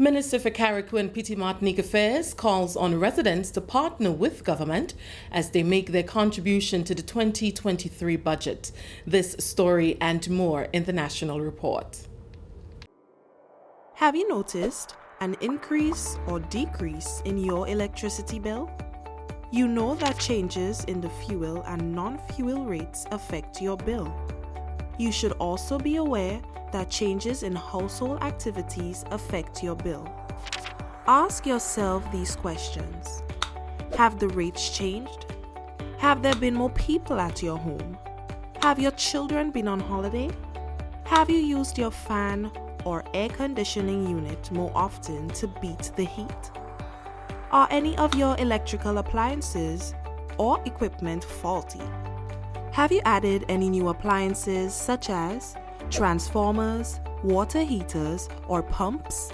Minister for Carriacou and Petite Martinique Affairs calls on residents to partner with government as they make their contribution to the 2023 budget. This story and more in the National Report. Have you noticed an increase or decrease in your electricity bill? You know that changes in the fuel and non-fuel rates affect your bill. You should also be aware that changes in household activities affect your bill. Ask yourself these questions. Have the rates changed? Have there been more people at your home? Have your children been on holiday? Have you used your fan or air conditioning unit more often to beat the heat? Are any of your electrical appliances or equipment faulty? Have you added any new appliances such as transformers, water heaters, or pumps?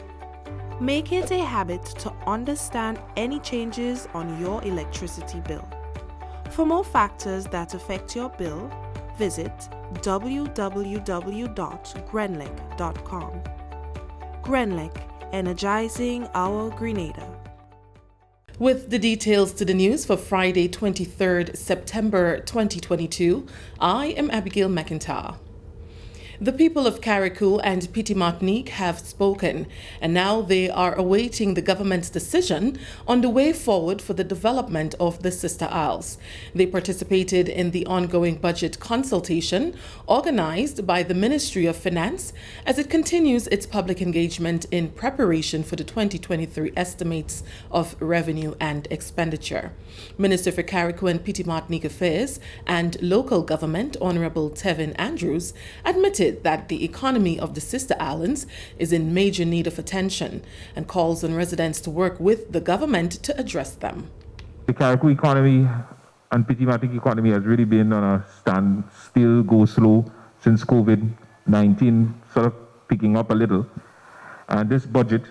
Make it a habit to understand any changes on your electricity bill. For more factors that affect your bill, visit www.grenlec.com. Grenlec, energizing our Grenada. With the details to the news for Friday, 23rd September 2022, I am Abigail McIntyre. The people of Carriacou and Petite Martinique have spoken, and now they are awaiting the government's decision on the way forward for the development of the Sister Isles. They participated in the ongoing budget consultation organized by the Ministry of Finance as it continues its public engagement in preparation for the 2023 estimates of revenue and expenditure. Minister for Carriacou and Petite Martinique Affairs and Local Government, Honorable Tevin Andrews, admitted that the economy of the Sister Islands is in major need of attention and calls on residents to work with the government to address them. The Carriacou economy and Petite Martinique economy has really been on a standstill, go slow since COVID-19 sort of picking up a little. And this budget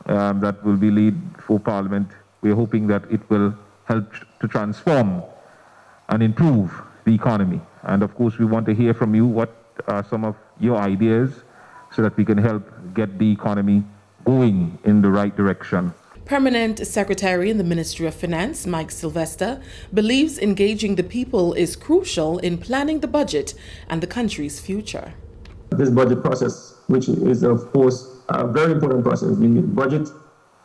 that will be laid for Parliament, we're hoping that it will help to transform and improve the economy. And of course, we want to hear from you what are some of your ideas so that we can help get the economy going in the right direction. Permanent Secretary in the Ministry of Finance, Mike Sylvester, believes engaging the people is crucial in planning the budget and the country's future. This budget process, which is of course a very important process. The budget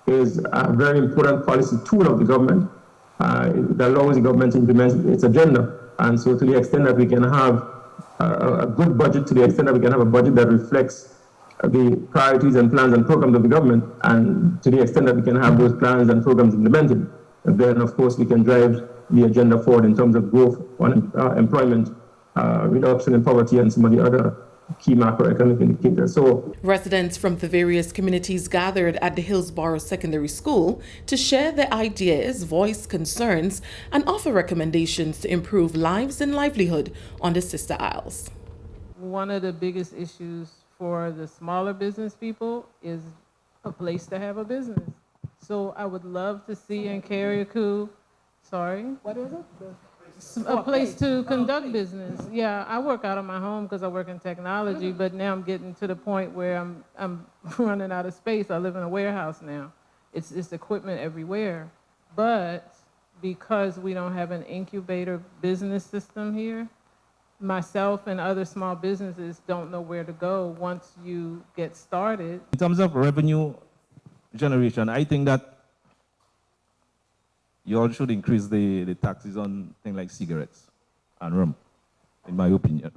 is a very important policy tool of the government that allows the government to implement its agenda. And so to the extent that we can have a good budget, to the extent that we can have a budget that reflects the priorities and plans and programs of the government, and to the extent that we can have those plans and programs implemented, then of course we can drive the agenda forward in terms of growth, employment, reduction in poverty, and some of the other key macroeconomic indicators. So, residents from the various communities gathered at the Hillsborough Secondary School to share their ideas, voice concerns, and offer recommendations to improve lives and livelihood on the Sister Isles. One of the biggest issues for the smaller business people is a place to have a business. So I would love to see in Carriacou, what is it? A place to conduct business. Yeah, I work out of my home because I work in technology, but now I'm getting to the point where I'm running out of space. I live in a warehouse now. It's equipment everywhere. But because we don't have an incubator business system here, myself and other small businesses don't know where to go once you get started. In terms of revenue generation, I think that you all should increase the taxes on things like cigarettes and rum, in my opinion.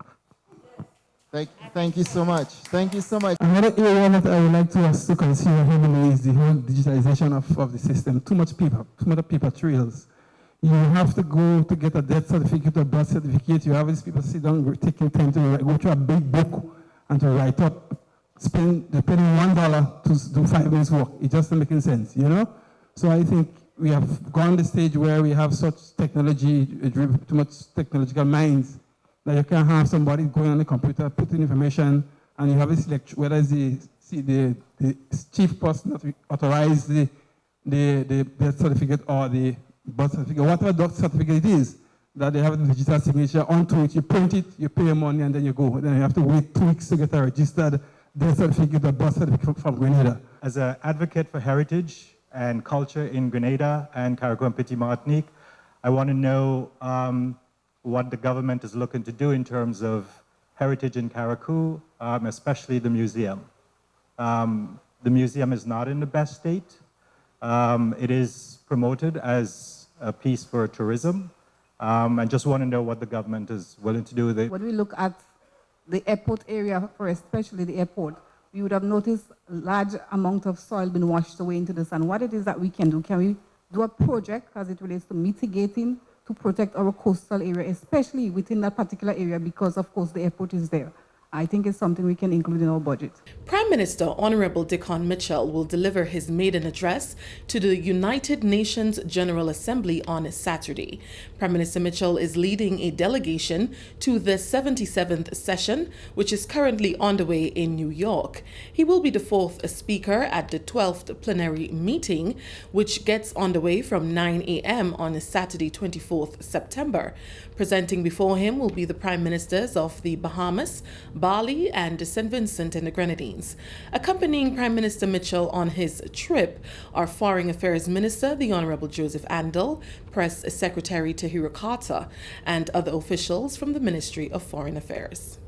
Thank you so much. Thank you so much. Another area that I would like to us to consider heavily is the whole digitalization of the system. Too much paper trails. You have to go to get a death certificate or birth certificate. You have these people sit down taking time to go through a big book and to write up, spending $1 to do 5 minutes work. It just doesn't make any sense, you know? So I think we have gone the stage where we have such technology, too much technological minds, that you can have somebody going on the computer, putting information, and you have a select whether it's the chief person that authorized the death certificate or the birth certificate, whatever birth certificate it is, that they have the digital signature onto it. You print it, you pay your money, and then you go. Then you have to wait 2 weeks to get a registered death certificate or birth certificate from Grenada. as an advocate for heritage and culture in Grenada and Carriacou and Petit Martinique, I want to know what the government is looking to do in terms of heritage in Carriacou, especially the museum. The museum is not in the best state. It is promoted as a piece for tourism. I just want to know what the government is willing to do with it. When we look at the airport area, for especially the airport, we would have noticed a large amount of soil being washed away into the sun. What it is that we can do? Can we do a project as it relates to mitigating to protect our coastal area, especially within that particular area, because of course the airport is there? I think it's something we can include in our budget. Prime Minister Honorable Decon Mitchell will deliver his maiden address to the United Nations General Assembly on Saturday. Prime Minister Mitchell is leading a delegation to the 77th session, which is currently underway in New York. He will be the fourth speaker at the 12th plenary meeting, which gets underway from 9 a.m. on Saturday, 24th September. Presenting before him will be the Prime Ministers of the Bahamas, Bali, and St. Vincent and the Grenadines. Accompanying Prime Minister Mitchell on his trip are Foreign Affairs Minister, the Honorable Joseph Andel, Press Secretary Tahira Carter, and other officials from the Ministry of Foreign Affairs.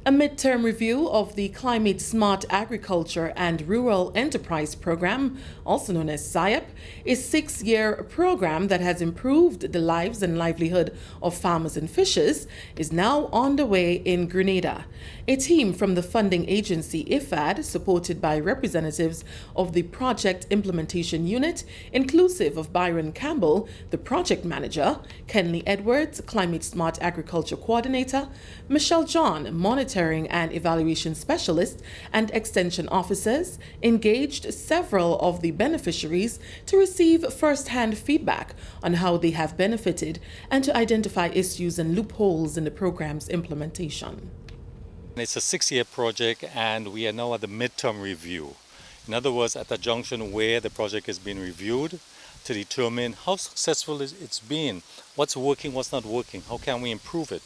A midterm review of the Climate Smart Agriculture and Rural Enterprise Program, also known as Sept, is a 6-year program that has improved the lives and livelihood of farmers and fishers, is now underway in Grenada. A team from the funding agency IFAD, supported by representatives of the Project Implementation Unit, inclusive of Byron Campbell, the project manager, Kenley Edwards, Climate Smart Agriculture Coordinator, Michelle John, Monitoring and Evaluation Specialist, and Extension Officers, engaged several of the beneficiaries to receive first-hand feedback on how they have benefited and to identify issues and loopholes in the program's implementation. It's a 6-year project and we are now at the midterm review. In other words, at the junction where the project has been reviewed to determine how successful it's been, what's working, what's not working, how can we improve it.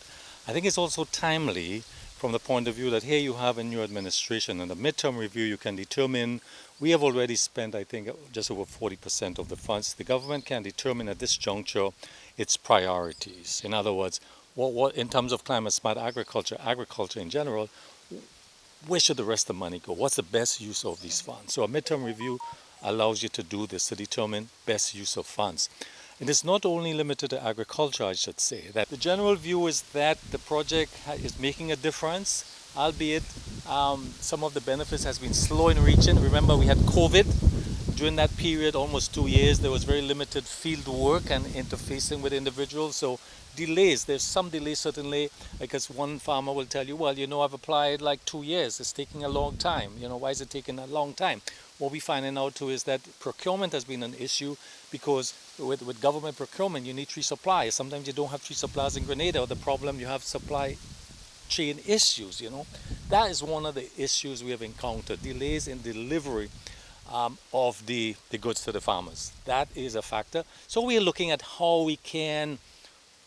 I think it's also timely from the point of view that here you have a new administration. In the midterm review you can determine, we have already spent I think just over 40% of the funds. The government can determine at this juncture its priorities. In other words, what in terms of climate smart agriculture, agriculture in general, where should the rest of the money go? What's the best use of these funds? So a midterm review allows you to do this, to determine best use of funds. It is not only limited to agriculture, I should say. That the general view is that the project is making a difference, albeit some of the benefits has been slow in reaching. Remember, we had COVID. During that period, almost 2 years, there was very limited field work and interfacing with individuals. So delays, there's some delays certainly, because one farmer will tell you, well, I've applied like 2 years. It's taking a long time. Why is it taking a long time? What we're finding out too is that procurement has been an issue because with government procurement, you need 3 suppliers. Sometimes you don't have 3 suppliers in Grenada, or the problem you have supply chain issues, That is one of the issues we have encountered, delays in delivery of the goods to the farmers. That is a factor. So we are looking at how we can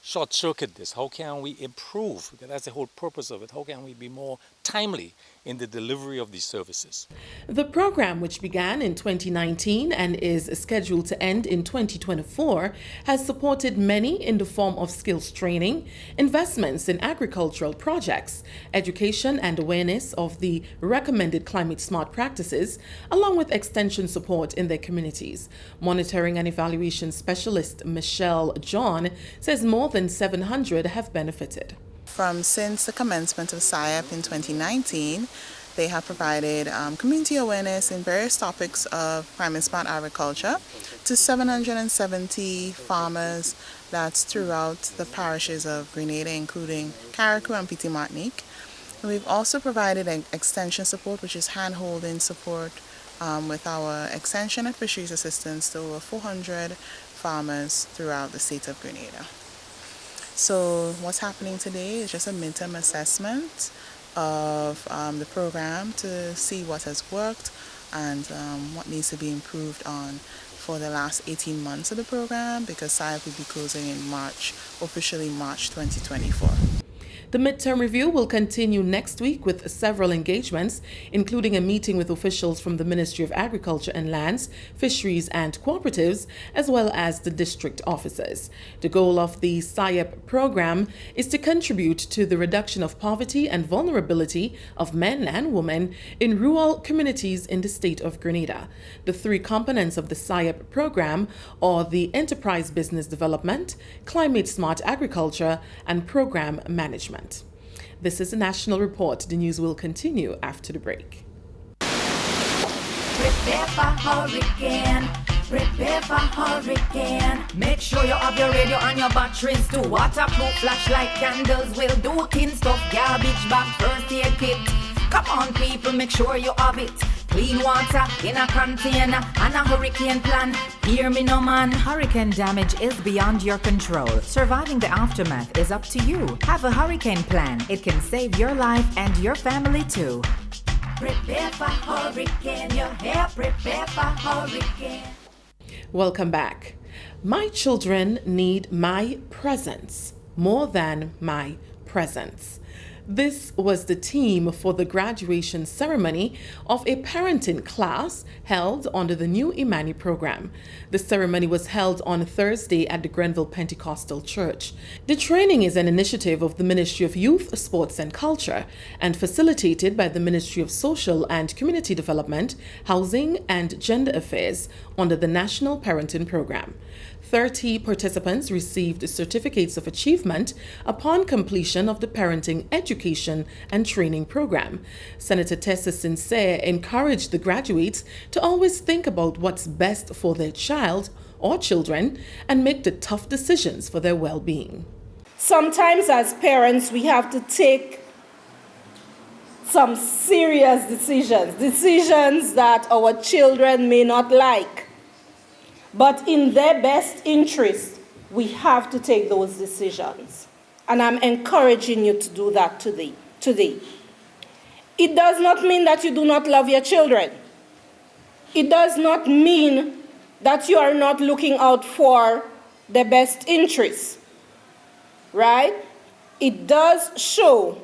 short-circuit this. How can we improve? Because that's the whole purpose of it. How can we be more timely in the delivery of these services? The program, which began in 2019 and is scheduled to end in 2024, has supported many in the form of skills training, investments in agricultural projects, education and awareness of the recommended climate smart practices, along with extension support in their communities. Monitoring and evaluation specialist Michelle John says more than 700 have benefited. Since the commencement of Sept in 2019, they have provided community awareness in various topics of climate smart agriculture to 770 farmers. That's throughout the parishes of Grenada, including Carriacou and Petit Martinique. And we've also provided an extension support, which is hand-holding support with our extension and fisheries assistance to over 400 farmers throughout the state of Grenada. So what's happening today is just a midterm assessment of the program to see what has worked and what needs to be improved on for the last 18 months of the program, because Sept will be closing in March, officially March 2024. The midterm review will continue next week with several engagements, including a meeting with officials from the Ministry of Agriculture and Lands, Fisheries and Cooperatives, as well as the district officers. The goal of the Sept program is to contribute to the reduction of poverty and vulnerability of men and women in rural communities in the state of Grenada. The three components of the Sept program are the enterprise business development, climate smart agriculture, and program management. This is a national report. The news will continue after the break. Prepare for hurricane. Prepare for hurricane. Make sure you have your radio and your batteries too. Waterproof flashlight candles will do. Tin stuff, garbage bag, first aid kit. Come on people, make sure you have it. Clean water in a container and a hurricane plan. Hear me no man. Hurricane damage is beyond your control. Surviving the aftermath is up to you. Have a hurricane plan. It can save your life and your family too. Prepare for hurricane. Your hair, prepare for hurricane. Welcome back. My children need my presence more than my presence. This was the theme for the graduation ceremony of a parenting class held under the new IMANI program. The ceremony was held on Thursday at the Grenville Pentecostal Church. The training is an initiative of the Ministry of Youth, Sports and Culture and facilitated by the Ministry of Social and Community Development, Housing and Gender Affairs under the National Parenting Program. 30 participants received certificates of achievement upon completion of the Parenting Education and Training Program. Senator Tessa Sincere encouraged the graduates to always think about what's best for their child or children and make the tough decisions for their well-being. Sometimes as parents, we have to take some serious decisions that our children may not like. But in their best interest, we have to take those decisions. And I'm encouraging you to do that today. It does not mean that you do not love your children. It does not mean that you are not looking out for their best interests, right? It does show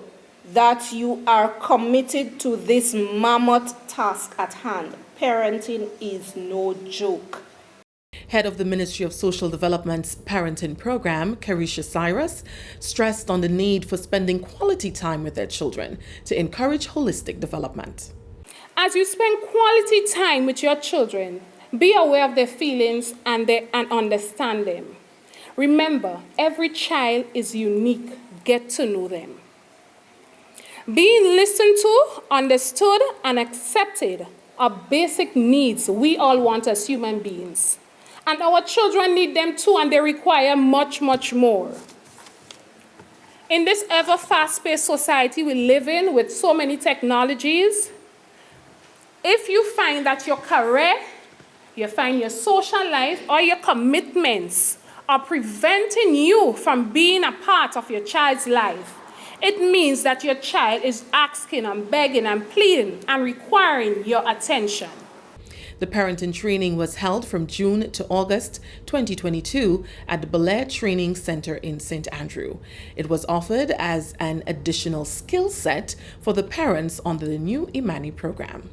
that you are committed to this mammoth task at hand. Parenting is no joke. Head of the Ministry of Social Development's parenting program, Carisha Cyrus, stressed on the need for spending quality time with their children to encourage holistic development. As you spend quality time with your children, be aware of their feelings and understand them. Remember, every child is unique. Get to know them. Being listened to, understood, and accepted are basic needs we all want as human beings. And our children need them too, and they require much, much more. In this ever fast-paced society we live in with so many technologies, if you find that your career, you find your social life, or your commitments are preventing you from being a part of your child's life, it means that your child is asking and begging and pleading and requiring your attention. The parenting training was held from June to August 2022 at the Bel Air Training Center in St. Andrew. It was offered as an additional skill set for the parents under the new IMANI program.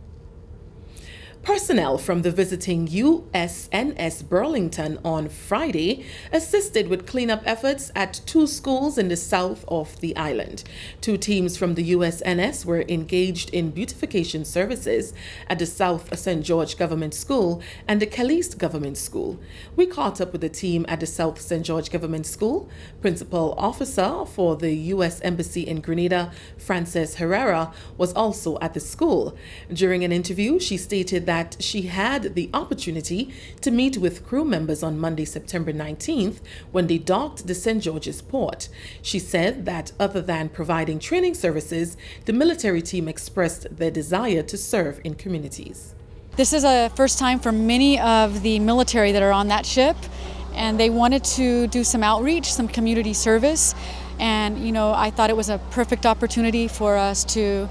Personnel from the visiting USNS Burlington on Friday assisted with cleanup efforts at 2 schools in the south of the island. 2 teams from the USNS were engaged in beautification services at the South St. George Government School and the Caliste Government School. We caught up with the team at the South St. George Government School. Principal officer for the U.S. Embassy in Grenada, Frances Herrera, was also at the school. During an interview, she stated that she had the opportunity to meet with crew members on Monday, September 19th, when they docked the St. George's port. She said that other than providing training services, the military team expressed their desire to serve in communities. This is a first time for many of the military that are on that ship, and they wanted to do some outreach, some community service, and I thought it was a perfect opportunity for us to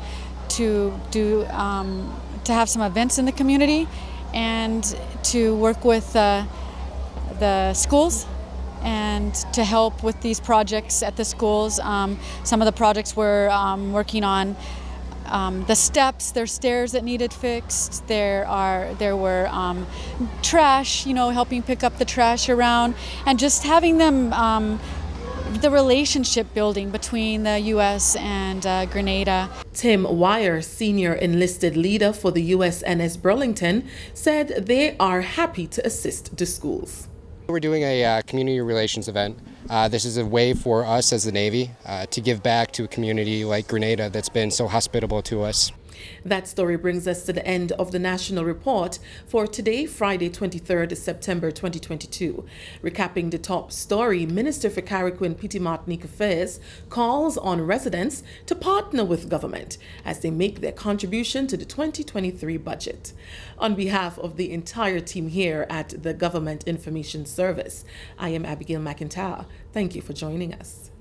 have some events in the community and to work with the schools and to help with these projects at the schools. Some of the projects we're working on, the steps, there's stairs that needed fixed. There were trash, helping pick up the trash around, and just having them, the relationship building between the U.S. and Grenada. Tim Wire, senior enlisted leader for the USNS Burlington, said they are happy to assist the schools. We're doing a community relations event. This is a way for us as the Navy to give back to a community like Grenada that's been so hospitable to us. That story brings us to the end of the National Report for today, Friday, 23rd September 2022. Recapping the top story, Minister for Carriacou and Petit Martinique Affairs calls on residents to partner with government as they make their contribution to the 2023 budget. On behalf of the entire team here at the Government Information Service, I am Abigail McIntyre. Thank you for joining us.